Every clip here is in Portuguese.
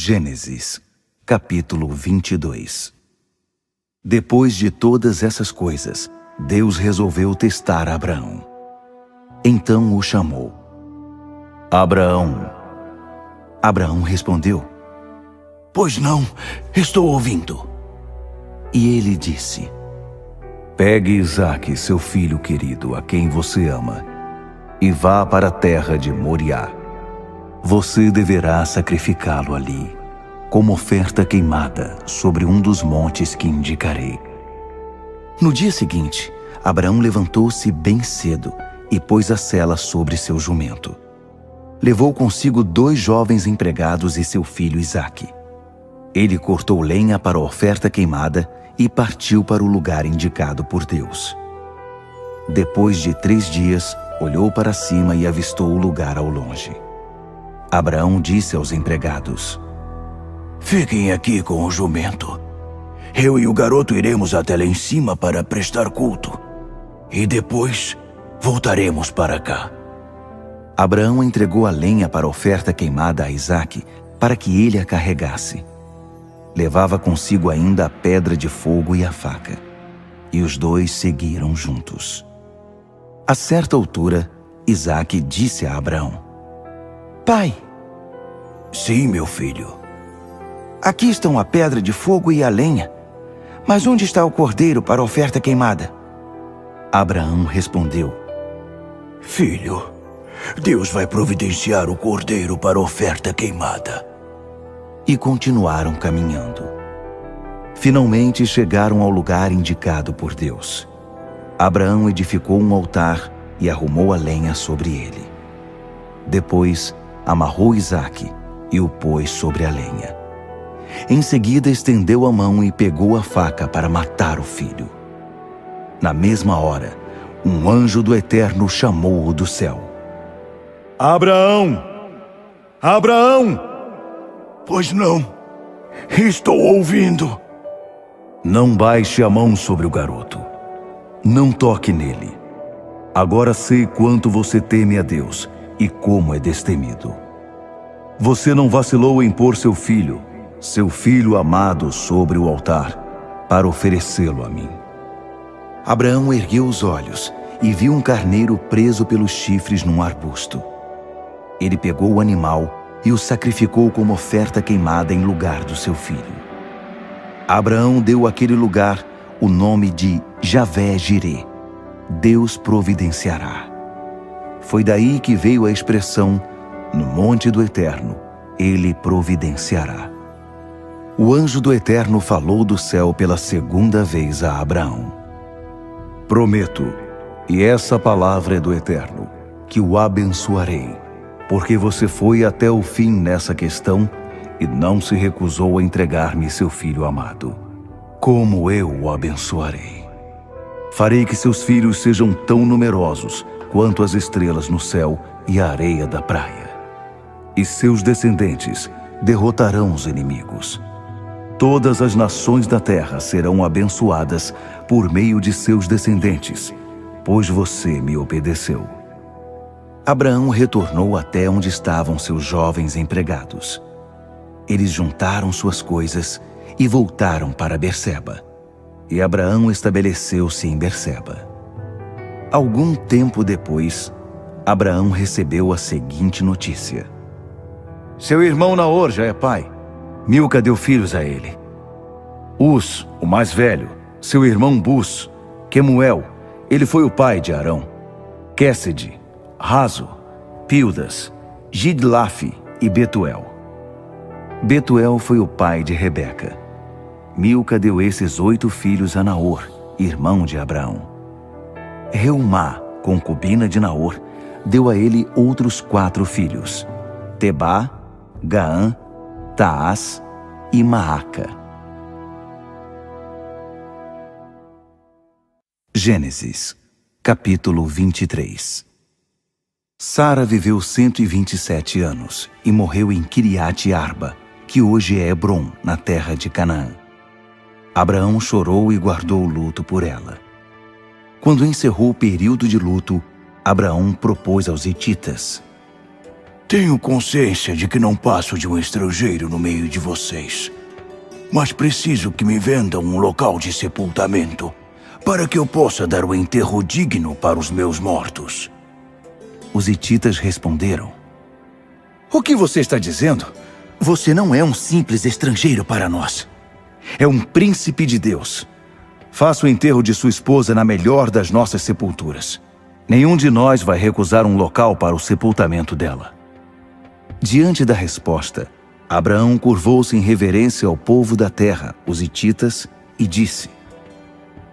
Gênesis, capítulo 22. Depois de todas essas coisas, Deus resolveu testar Abraão. Então o chamou. Abraão. Abraão respondeu: Pois não, estou ouvindo. E ele disse: Pegue Isaque, seu filho querido, a quem você ama, e vá para a terra de Moriá. Você deverá sacrificá-lo ali, como oferta queimada, sobre um dos montes que indicarei. No dia seguinte, Abraão levantou-se bem cedo e pôs a sela sobre seu jumento. Levou consigo 2 jovens empregados e seu filho Isaque. Ele cortou lenha para a oferta queimada e partiu para o lugar indicado por Deus. Depois de 3 dias, olhou para cima e avistou o lugar ao longe. Abraão disse aos empregados: Fiquem aqui com o jumento. Eu e o garoto iremos até lá em cima para prestar culto. E depois voltaremos para cá. Abraão entregou a lenha para a oferta queimada a Isaque para que ele a carregasse. Levava consigo ainda a pedra de fogo e a faca. E os 2 seguiram juntos. A certa altura, Isaque disse a Abraão: Pai. Sim, meu filho. Aqui estão a pedra de fogo e a lenha. Mas onde está o cordeiro para a oferta queimada? Abraão respondeu: Filho, Deus vai providenciar o cordeiro para a oferta queimada. E continuaram caminhando. Finalmente chegaram ao lugar indicado por Deus. Abraão edificou um altar e arrumou a lenha sobre ele. Depois, amarrou Isaque e o pôs sobre a lenha. Em seguida, estendeu a mão e pegou a faca para matar o filho. Na mesma hora, um anjo do Eterno chamou-o do céu. Abraão! Abraão! Pois não, estou ouvindo. Não baixe a mão sobre o garoto. Não toque nele. Agora sei quanto você teme a Deus e como é destemido. Você não vacilou em pôr seu filho amado, sobre o altar, para oferecê-lo a mim. Abraão ergueu os olhos e viu um carneiro preso pelos chifres num arbusto. Ele pegou o animal e o sacrificou como oferta queimada em lugar do seu filho. Abraão deu àquele lugar o nome de Javé-Jirê, Deus providenciará. Foi daí que veio a expressão: no monte do Eterno, ele providenciará. O anjo do Eterno falou do céu pela 2ª vez a Abraão: Prometo, e essa palavra é do Eterno, que o abençoarei, porque você foi até o fim nessa questão e não se recusou a entregar-me seu filho amado. Como eu o abençoarei? Farei que seus filhos sejam tão numerosos quanto as estrelas no céu e a areia da praia. E seus descendentes derrotarão os inimigos. Todas as nações da terra serão abençoadas por meio de seus descendentes, pois você me obedeceu. Abraão retornou até onde estavam seus jovens empregados. Eles juntaram suas coisas e voltaram para Berseba. E Abraão estabeleceu-se em Berseba. Algum tempo depois, Abraão recebeu a seguinte notícia: Seu irmão Naor já é pai. Milca deu filhos a ele. Uz, o mais velho, seu irmão Bus, Quemuel, ele foi o pai de Arão, Quésede, Razo, Pildas, Gidlaf e Betuel. Betuel foi o pai de Rebeca. Milca deu esses 8 filhos a Naor, irmão de Abraão. Reumá, concubina de Naor, deu a ele outros 4 filhos: Tebá, Gaã, Taás e Maaca. Gênesis, capítulo 23. Sara viveu 127 anos e morreu em Quiriate Arba, que hoje é Hebrom, na terra de Canaã. Abraão chorou e guardou luto por ela. Quando encerrou o período de luto, Abraão propôs aos hititas: Tenho consciência de que não passo de um estrangeiro no meio de vocês, mas preciso que me vendam um local de sepultamento para que eu possa dar o enterro digno para os meus mortos. Os hititas responderam: O que você está dizendo? Você não é um simples estrangeiro para nós. É um príncipe de Deus. Faça o enterro de sua esposa na melhor das nossas sepulturas. Nenhum de nós vai recusar um local para o sepultamento dela. Diante da resposta, Abraão curvou-se em reverência ao povo da terra, os hititas, e disse: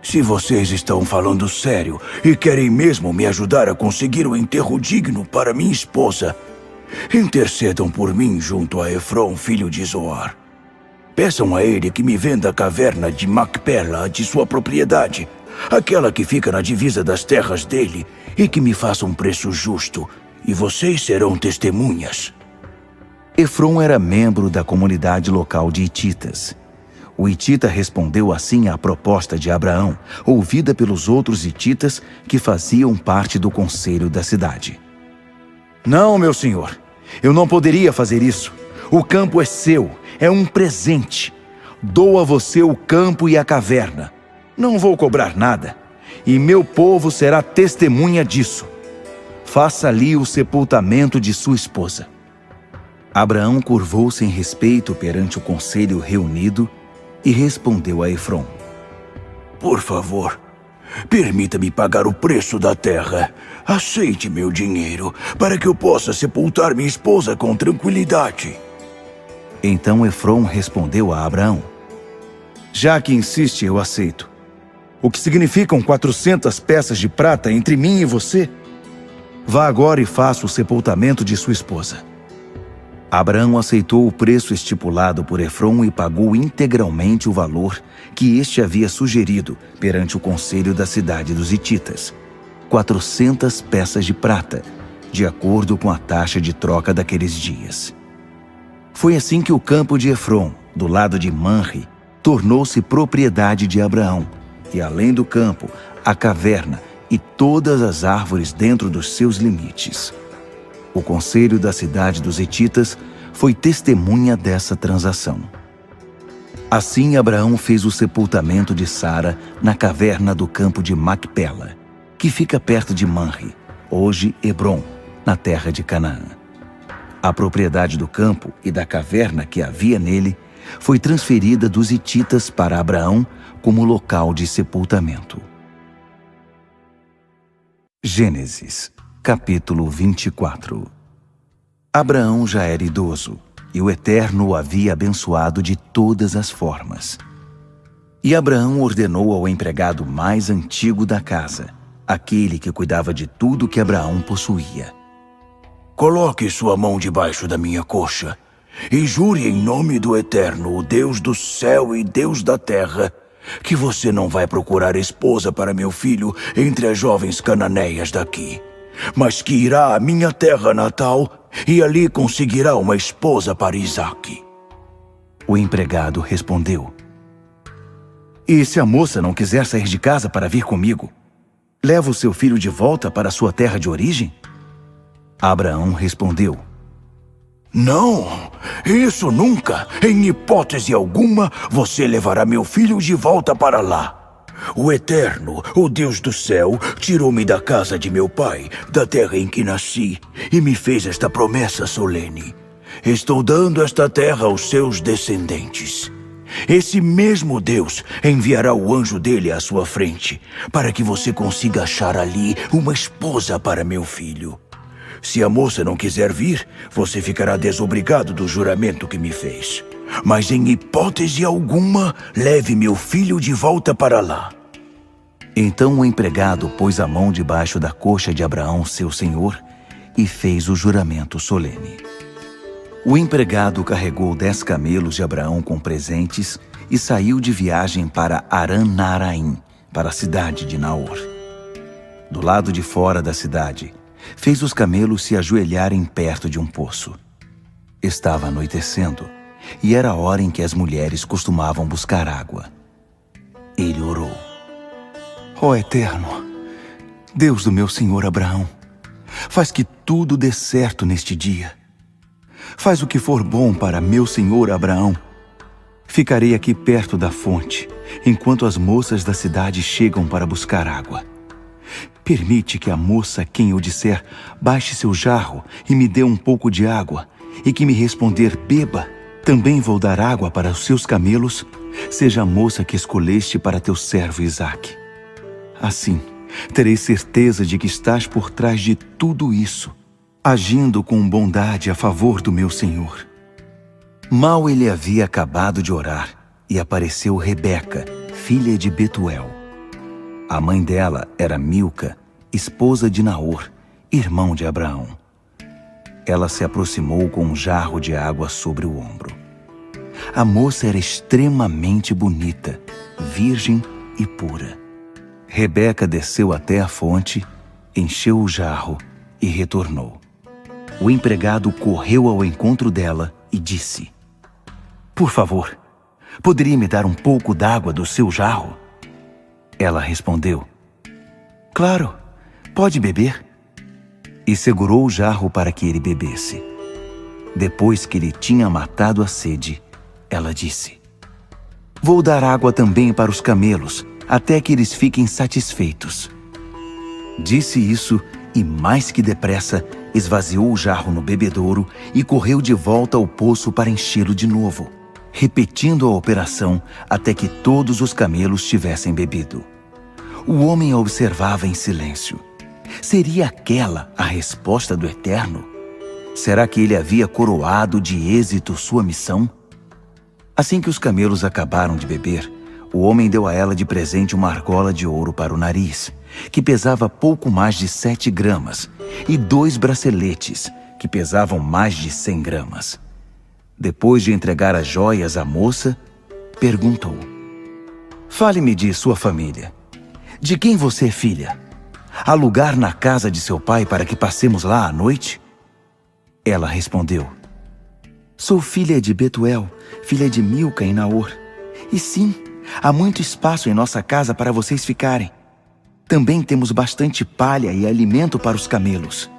Se vocês estão falando sério e querem mesmo me ajudar a conseguir o enterro digno para minha esposa, intercedam por mim junto a Efron, filho de Zoar. Peçam a ele que me venda a caverna de Macpela de sua propriedade, aquela que fica na divisa das terras dele, e que me faça um preço justo, e vocês serão testemunhas. Efron era membro da comunidade local de hititas. O hitita respondeu assim à proposta de Abraão, ouvida pelos outros hititas que faziam parte do conselho da cidade. Não, meu senhor, eu não poderia fazer isso. O campo é seu, é um presente. Dou a você o campo e a caverna. Não vou cobrar nada, e meu povo será testemunha disso. Faça ali o sepultamento de sua esposa. Abraão curvou-se em respeito perante o conselho reunido e respondeu a Efron: Por favor, permita-me pagar o preço da terra. Aceite meu dinheiro para que eu possa sepultar minha esposa com tranquilidade. Então Efron respondeu a Abraão: Já que insiste, eu aceito. O que significam 400 peças de prata entre mim e você? Vá agora e faça o sepultamento de sua esposa. Abraão aceitou o preço estipulado por Efron e pagou integralmente o valor que este havia sugerido perante o conselho da cidade dos hititas: 400 peças de prata, de acordo com a taxa de troca daqueles dias. Foi assim que o campo de Efron, do lado de Manre, tornou-se propriedade de Abraão, e além do campo, a caverna e todas as árvores dentro dos seus limites. O conselho da cidade dos hititas foi testemunha dessa transação. Assim Abraão fez o sepultamento de Sara na caverna do campo de Macpela, que fica perto de Manre, hoje Hebrom, na terra de Canaã. A propriedade do campo e da caverna que havia nele foi transferida dos hititas para Abraão como local de sepultamento. Gênesis, capítulo 24. Abraão já era idoso, e o Eterno o havia abençoado de todas as formas. E Abraão ordenou ao empregado mais antigo da casa, aquele que cuidava de tudo que Abraão possuía: Coloque sua mão debaixo da minha coxa e jure em nome do Eterno, o Deus do céu e Deus da terra, que você não vai procurar esposa para meu filho entre as jovens cananeias daqui, mas que irá à minha terra natal e ali conseguirá uma esposa para Isaque. O empregado respondeu: E se a moça não quiser sair de casa para vir comigo, leva o seu filho de volta para sua terra de origem? Abraão respondeu: Não, isso nunca, em hipótese alguma, você levará meu filho de volta para lá. O Eterno, o Deus do céu, tirou-me da casa de meu pai, da terra em que nasci, e me fez esta promessa solene: Estou dando esta terra aos seus descendentes. Esse mesmo Deus enviará o anjo dele à sua frente, para que você consiga achar ali uma esposa para meu filho. Se a moça não quiser vir, você ficará desobrigado do juramento que me fez. Mas em hipótese alguma, leve meu filho de volta para lá. Então o empregado pôs a mão debaixo da coxa de Abraão, seu senhor, e fez o juramento solene. O empregado carregou 10 camelos de Abraão com presentes e saiu de viagem para Aran-Naraim, para a cidade de Naor. Do lado de fora da cidade, fez os camelos se ajoelharem perto de um poço. Estava anoitecendo, e era a hora em que as mulheres costumavam buscar água. Ele orou: Ó Eterno, Deus do meu senhor Abraão, faz que tudo dê certo neste dia, Faz o que for bom para meu senhor Abraão. Ficarei aqui perto da fonte, enquanto as moças da cidade chegam para buscar água. Permite que a moça a quem eu disser, baixe seu jarro e me dê um pouco de água, e que me responder, beba, também vou dar água para os seus camelos, seja a moça que escolheste para teu servo Isaque. Assim, terei certeza de que estás por trás de tudo isso, agindo com bondade a favor do meu senhor. Mal ele havia acabado de orar, e apareceu Rebeca, filha de Betuel. A mãe dela era Milca, esposa de Naor, irmão de Abraão. Ela se aproximou com um jarro de água sobre o ombro. A moça era extremamente bonita, virgem e pura. Rebeca desceu até a fonte, encheu o jarro e retornou. O empregado correu ao encontro dela e disse: Por favor, poderia me dar um pouco d'água do seu jarro? Ela respondeu: Claro, pode beber. E segurou o jarro para que ele bebesse. Depois que ele tinha matado a sede, ela disse: Vou dar água também para os camelos, até que eles fiquem satisfeitos. Disse isso e, mais que depressa, esvaziou o jarro no bebedouro e correu de volta ao poço para enchê-lo de novo, repetindo a operação até que todos os camelos tivessem bebido. O homem a observava em silêncio. Seria aquela a resposta do Eterno? Será que ele havia coroado de êxito sua missão? Assim que os camelos acabaram de beber, o homem deu a ela de presente uma argola de ouro para o nariz, que pesava pouco mais de 7 gramas, e 2 braceletes, que pesavam mais de 100 gramas. Depois de entregar as joias à moça, perguntou: Fale-me de sua família. De quem você é filha? Há lugar na casa de seu pai para que passemos lá à noite? Ela respondeu: Sou filha de Betuel, filha de Milca e Naor. E sim, há muito espaço em nossa casa para vocês ficarem. Também temos bastante palha e alimento para os camelos.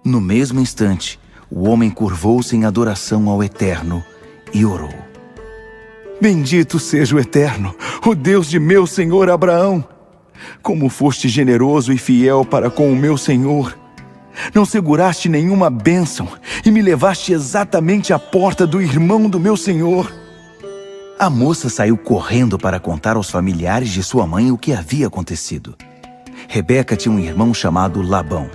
No mesmo instante, o homem curvou-se em adoração ao Eterno e orou: Bendito seja o Eterno, o Deus de meu senhor Abraão. Como foste generoso e fiel para com o meu senhor. Não seguraste nenhuma bênção e me levaste exatamente à porta do irmão do meu senhor. A moça saiu correndo para contar aos familiares de sua mãe o que havia acontecido. Rebeca tinha um irmão chamado Labão.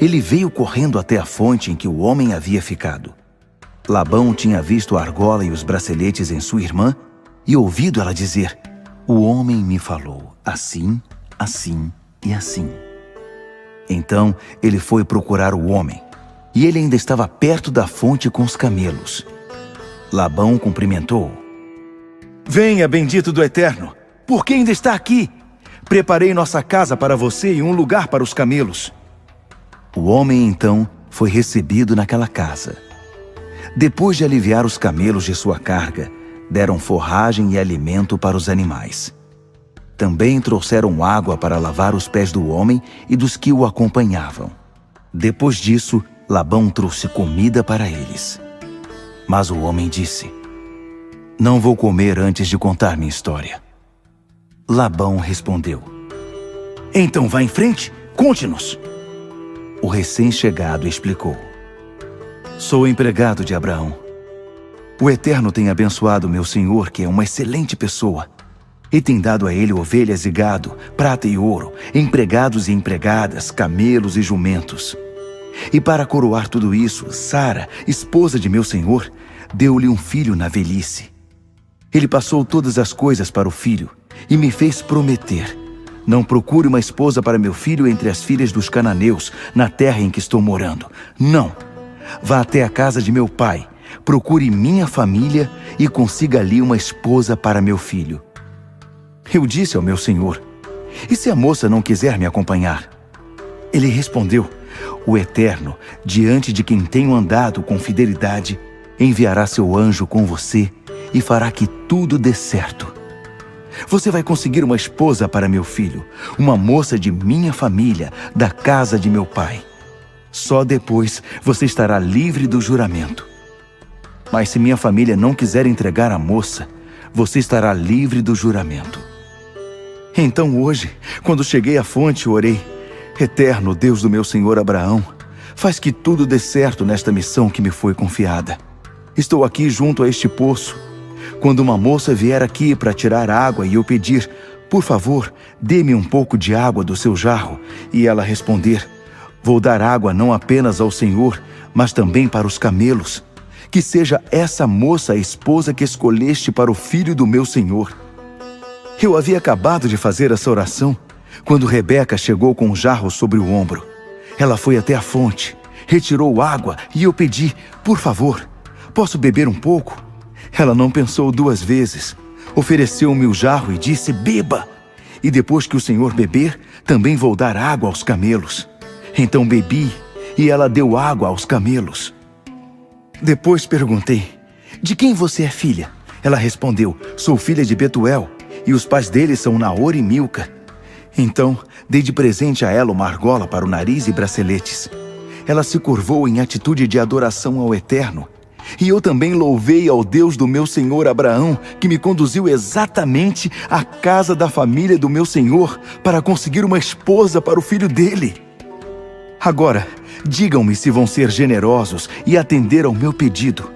Ele veio correndo até a fonte em que o homem havia ficado. Labão tinha visto a argola e os braceletes em sua irmã e ouvido ela dizer: O homem me falou assim, assim e assim. Então ele foi procurar o homem, e ele ainda estava perto da fonte com os camelos. Labão cumprimentou-o: Venha, bendito do Eterno, por que ainda está aqui? Preparei nossa casa para você e um lugar para os camelos. O homem então foi recebido naquela casa. Depois de aliviar os camelos de sua carga, deram forragem e alimento para os animais. Também trouxeram água para lavar os pés do homem e dos que o acompanhavam. Depois disso, Labão trouxe comida para eles. Mas o homem disse: Não vou comer antes de contar minha história. Labão respondeu: Então vá em frente, conte-nos. O recém-chegado explicou: Sou empregado de Abraão. O Eterno tem abençoado meu senhor, que é uma excelente pessoa, e tem dado a ele ovelhas e gado, prata e ouro, empregados e empregadas, camelos e jumentos. E para coroar tudo isso, Sara, esposa de meu senhor, deu-lhe um filho na velhice. Ele passou todas as coisas para o filho e me fez prometer: Não procure uma esposa para meu filho entre as filhas dos cananeus, na terra em que estou morando. Não! Vá até a casa de meu pai, procure minha família e consiga ali uma esposa para meu filho. Eu disse ao meu senhor: E se a moça não quiser me acompanhar? Ele respondeu: O Eterno, diante de quem tenho andado com fidelidade, enviará seu anjo com você e fará que tudo dê certo. Você vai conseguir uma esposa para meu filho, uma moça de minha família, da casa de meu pai. Só depois você estará livre do juramento. Mas se minha família não quiser entregar a moça, você estará livre do juramento. Então hoje, quando cheguei à fonte, orei: Eterno Deus do meu senhor Abraão, faz que tudo dê certo nesta missão que me foi confiada. Estou aqui junto a este poço. Quando uma moça vier aqui para tirar água e eu pedir: por favor, dê-me um pouco de água do seu jarro, e ela responder: vou dar água não apenas ao Senhor, mas também para os camelos. Que seja essa moça a esposa que escolheste para o filho do meu senhor. Eu havia acabado de fazer essa oração quando Rebeca chegou com um jarro sobre o ombro. Ela foi até a fonte, retirou água e eu pedi: por favor, posso beber um pouco? Ela não pensou duas vezes. Ofereceu-me o jarro e disse: beba! E depois que o Senhor beber, também vou dar água aos camelos. Então bebi, e ela deu água aos camelos. Depois perguntei: de quem você é filha? Ela respondeu: sou filha de Betuel, e os pais dele são Naor e Milca. Então dei de presente a ela uma argola para o nariz e braceletes. Ela se curvou em atitude de adoração ao Eterno. E eu também louvei ao Deus do meu senhor Abraão, que me conduziu exatamente à casa da família do meu senhor para conseguir uma esposa para o filho dele. Agora, digam-me se vão ser generosos e atender ao meu pedido.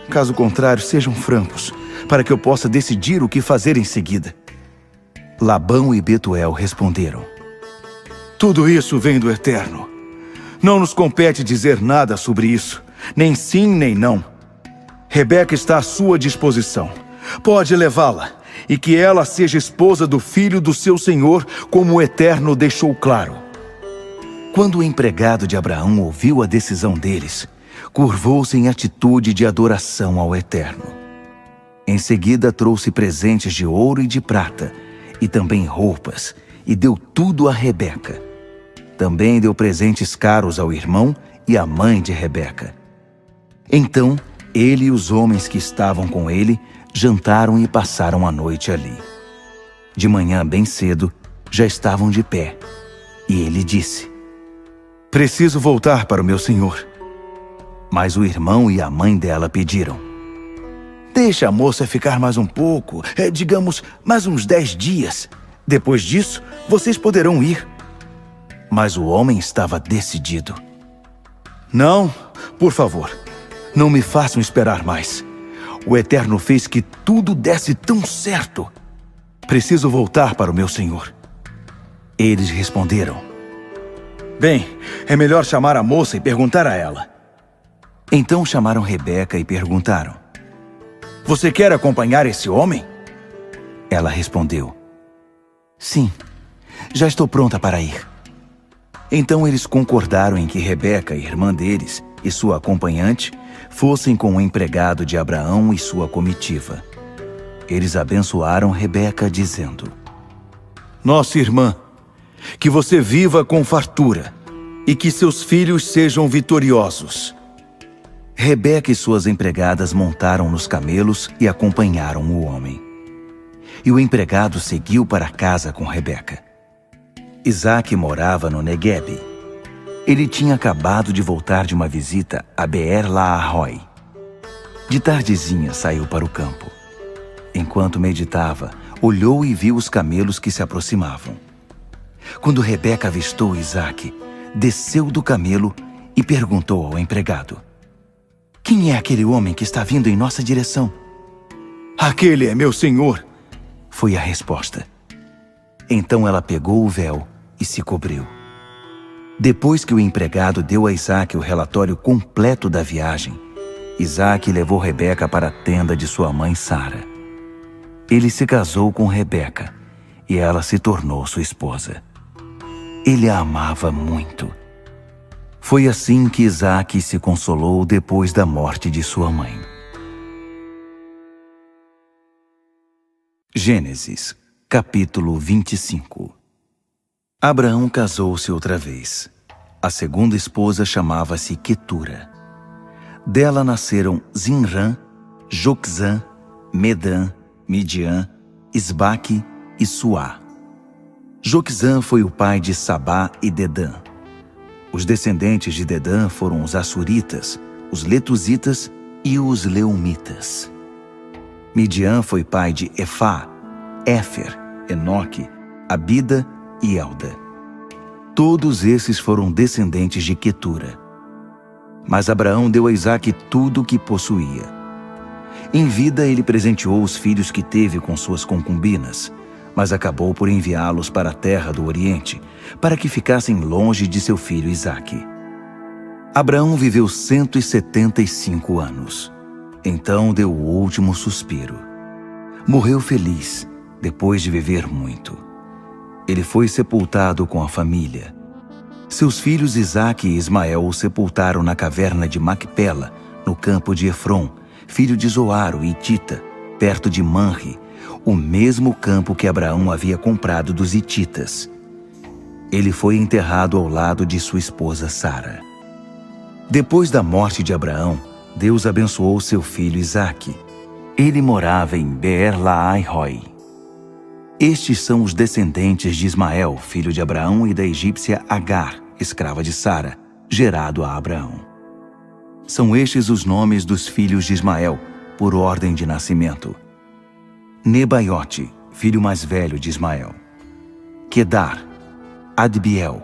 Caso contrário, sejam francos, para que eu possa decidir o que fazer em seguida. Labão e Betuel responderam: tudo isso vem do Eterno. Não nos compete dizer nada sobre isso, nem sim nem não. Rebeca está à sua disposição. Pode levá-la, e que ela seja esposa do filho do seu senhor, como o Eterno deixou claro. Quando o empregado de Abraão ouviu a decisão deles, curvou-se em atitude de adoração ao Eterno. Em seguida trouxe presentes de ouro e de prata, e também roupas, e deu tudo a Rebeca. Também deu presentes caros ao irmão e à mãe de Rebeca. Então, ele e os homens que estavam com ele jantaram e passaram a noite ali. De manhã bem cedo, já estavam de pé, e ele disse: preciso voltar para o meu senhor. Mas o irmão e a mãe dela pediram: deixa a moça ficar mais um pouco, digamos, mais uns 10 dias. Depois disso, vocês poderão ir. Mas o homem estava decidido. Não, por favor, não me façam esperar mais. O Eterno fez que tudo desse tão certo. Preciso voltar para o meu senhor. Eles responderam: bem, é melhor chamar a moça e perguntar a ela. Então chamaram Rebeca e perguntaram: você quer acompanhar esse homem? Ela respondeu: sim, já estou pronta para ir. Então eles concordaram em que Rebeca, irmã deles, e sua acompanhante fossem com o empregado de Abraão e sua comitiva. Eles abençoaram Rebeca, dizendo: nossa irmã, que você viva com fartura e que seus filhos sejam vitoriosos. Rebeca e suas empregadas montaram nos camelos e acompanharam o homem. E o empregado seguiu para casa com Rebeca. Isaque morava no Neguebe. Ele tinha acabado de voltar de uma visita a Beer-la-Arroi. De tardezinha saiu para o campo. Enquanto meditava, olhou e viu os camelos que se aproximavam. Quando Rebeca avistou Isaque, desceu do camelo e perguntou ao empregado: quem é aquele homem que está vindo em nossa direção? Aquele é meu senhor, foi a resposta. Então ela pegou o véu e se cobriu. Depois que o empregado deu a Isaque o relatório completo da viagem, Isaque levou Rebeca para a tenda de sua mãe Sara. Ele se casou com Rebeca e ela se tornou sua esposa. Ele a amava muito. Foi assim que Isaque se consolou depois da morte de sua mãe. Gênesis, capítulo 25. Abraão casou-se outra vez. A segunda esposa chamava-se Quetura. Dela nasceram Zinrã, Joquzã, Medã, Midian, Isbaque e Suá. Joquzã foi o pai de Sabá e Dedã. Os descendentes de Dedã foram os Assuritas, os Letuzitas e os Leumitas. Midian foi pai de Efá, Éfer, Enoque, Abida e Elda. Todos esses foram descendentes de Quetura. Mas Abraão deu a Isaque tudo o que possuía. Em vida ele presenteou os filhos que teve com suas concubinas, mas acabou por enviá-los para a terra do Oriente, para que ficassem longe de seu filho Isaque. Abraão viveu 175 anos. Então deu o último suspiro. Morreu feliz, depois de viver muito. Ele foi sepultado com a família. Seus filhos Isaque e Ismael o sepultaram na caverna de Macpela, no campo de Efron, filho de Zoar, o Hitita, perto de Manre, o mesmo campo que Abraão havia comprado dos hititas. Ele foi enterrado ao lado de sua esposa Sara. Depois da morte de Abraão, Deus abençoou seu filho Isaque. Ele morava em Beer-Lahai-Roi. Estes são os descendentes de Ismael, filho de Abraão, e da egípcia Agar, escrava de Sara, gerado a Abraão. São estes os nomes dos filhos de Ismael, por ordem de nascimento: Nebaiote, filho mais velho de Ismael; Quedar, Adbiel,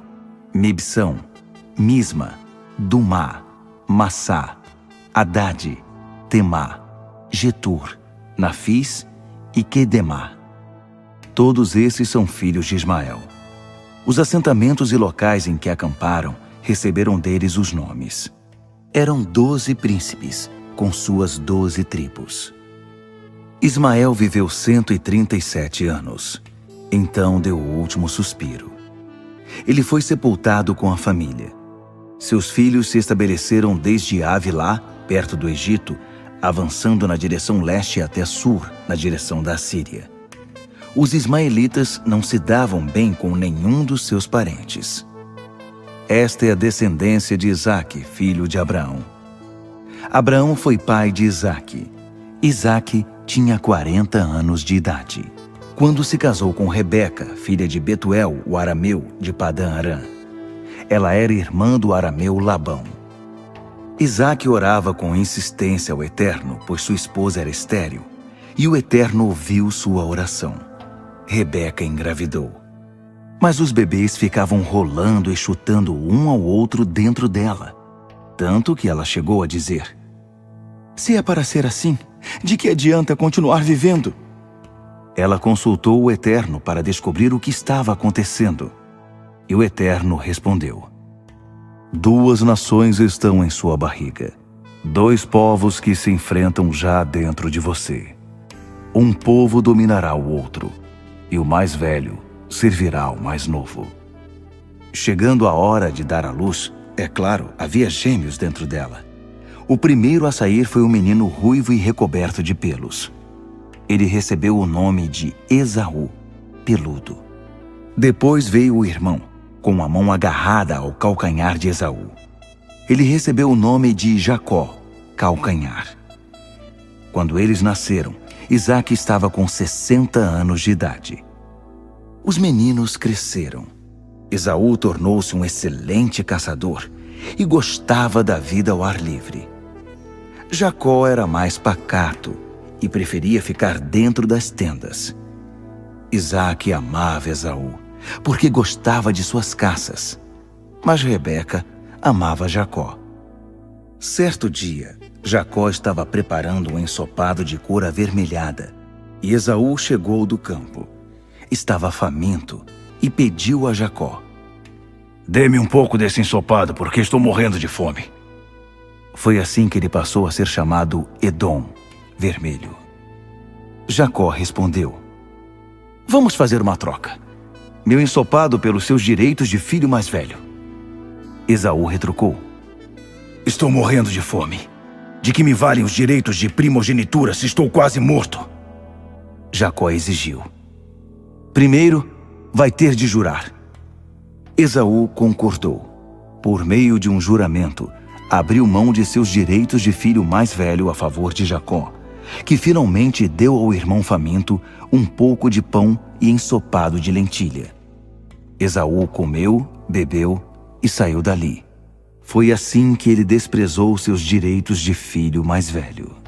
Mibsão, Misma, Dumá, Massá, Haddad, Temá, Getur, Nafis e Quedemá. Todos esses são filhos de Ismael. Os assentamentos e locais em que acamparam receberam deles os nomes. Eram 12 príncipes, com suas 12 tribos. Ismael viveu 137 anos. Então deu o último suspiro. Ele foi sepultado com a família. Seus filhos se estabeleceram desde Avilá, perto do Egito, avançando na direção leste até Sur, na direção da Síria. Os ismaelitas não se davam bem com nenhum dos seus parentes. Esta é a descendência de Isaque, filho de Abraão. Abraão foi pai de Isaque. Isaque tinha 40 anos de idade, quando se casou com Rebeca, filha de Betuel, o arameu, de Padã-Arã. Ela era irmã do arameu Labão. Isaque orava com insistência ao Eterno, pois sua esposa era estéril, e o Eterno ouviu sua oração. Rebeca engravidou. Mas os bebês ficavam rolando e chutando um ao outro dentro dela, tanto que ela chegou a dizer: "Se é para ser assim, de que adianta continuar vivendo?" Ela consultou o Eterno para descobrir o que estava acontecendo. E o Eterno respondeu: "2 nações estão em sua barriga, 2 povos que se enfrentam já dentro de você. Um povo dominará o outro, e o mais velho servirá ao mais novo." Chegando a hora de dar à luz, é claro, havia gêmeos dentro dela. O primeiro a sair foi um menino ruivo e recoberto de pelos. Ele recebeu o nome de Esaú, peludo. Depois veio o irmão, com a mão agarrada ao calcanhar de Esaú. Ele recebeu o nome de Jacó, calcanhar. Quando eles nasceram, Isaque estava com 60 anos de idade. Os meninos cresceram. Esaú tornou-se um excelente caçador e gostava da vida ao ar livre. Jacó era mais pacato e preferia ficar dentro das tendas. Isaque amava Esaú, porque gostava de suas caças. Mas Rebeca amava Jacó. Certo dia, Jacó estava preparando um ensopado de cor avermelhada, e Esaú chegou do campo. Estava faminto e pediu a Jacó: "Dê-me um pouco desse ensopado, porque estou morrendo de fome." Foi assim que ele passou a ser chamado Edom, vermelho. Jacó respondeu: "Vamos fazer uma troca. Meu ensopado pelos seus direitos de filho mais velho." Esaú retrucou: "Estou morrendo de fome. De que me valem os direitos de primogenitura se estou quase morto?" Jacó exigiu: "Primeiro, vai ter de jurar." Esaú concordou. Por meio de um juramento, abriu mão de seus direitos de filho mais velho a favor de Jacó, que finalmente deu ao irmão faminto um pouco de pão e ensopado de lentilha. Esaú comeu, bebeu e saiu dali. Foi assim que ele desprezou seus direitos de filho mais velho.